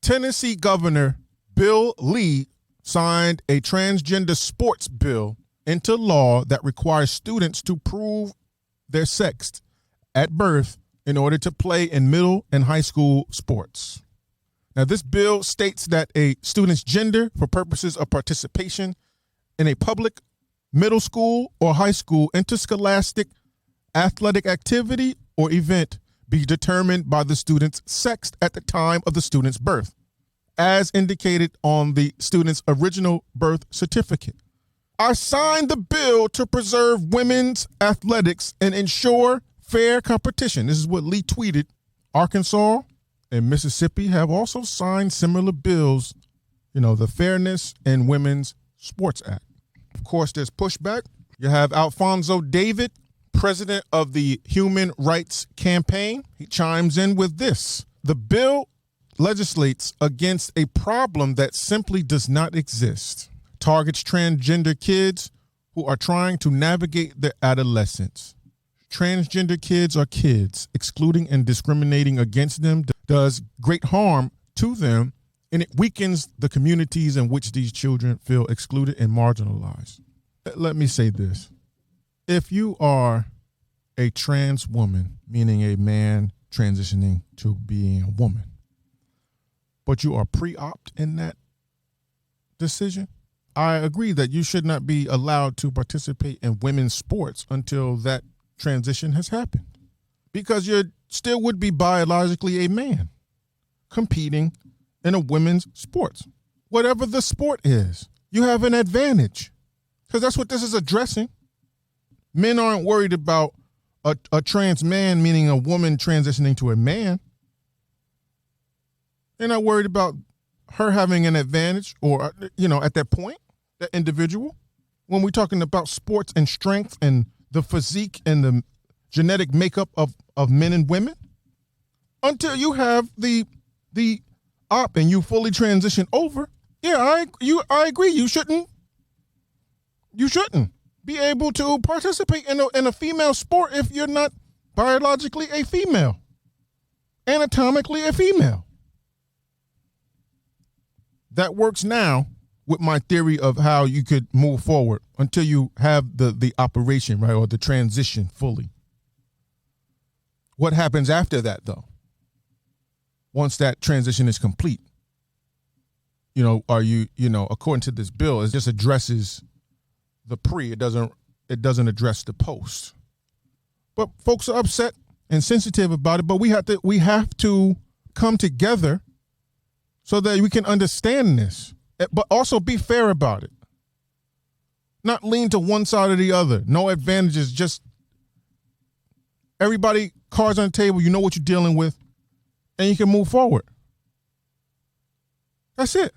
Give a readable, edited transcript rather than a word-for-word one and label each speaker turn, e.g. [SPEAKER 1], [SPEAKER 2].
[SPEAKER 1] Tennessee Governor Bill Lee signed a Transgender Sports Bill into law that requires students to prove their sex at birth in order to play in middle and high school sports. Now, this bill states that a student's gender for purposes of participation in a public middle school or high school interscholastic athletic activity or event be determined by the student's sex at the time of the student's birth, as indicated on the student's original birth certificate. I signed the bill to preserve women's athletics and ensure fair competition. This is what Lee tweeted. Arkansas and Mississippi have also signed similar bills, the Fairness in Women's Sports Act. Of course, there's pushback. You have Alfonso David, president of the Human Rights Campaign. He chimes in with this. The bill legislates against a problem that simply does not exist. Targets transgender kids who are trying to navigate their adolescence. Transgender kids are kids. Excluding and discriminating against them does great harm to them, and it weakens the communities in which these children feel excluded and marginalized. Let me say this. If you are a trans woman, meaning a man transitioning to being a woman, but you are pre-opt in that decision, I agree that you should not be allowed to participate in women's sports until that transition has happened, because you still would be biologically a man competing in a women's sports. Whatever the sport is, you have an advantage, because that's what this is addressing. Men aren't worried about a trans man, meaning a woman transitioning to a man. They're not worried about her having an advantage or, at that point, that individual. When we're talking about sports and strength and the physique and the genetic makeup of men and women, until you have the op and you fully transition over, I agree. You shouldn't be able to participate in a female sport if you're not biologically a female, anatomically a female. That works now with my theory of how you could move forward until you have the operation, right, or the transition fully. What happens after that, though? Once that transition is complete, according to this bill, it just addresses the pre. It doesn't address the post. But folks are upset and sensitive about it. But we have to come together so that we can understand this, but also be fair about it. Not lean to one side or the other. No advantages. Just everybody, cards on the table. You know what you're dealing with, and you can move forward. That's it.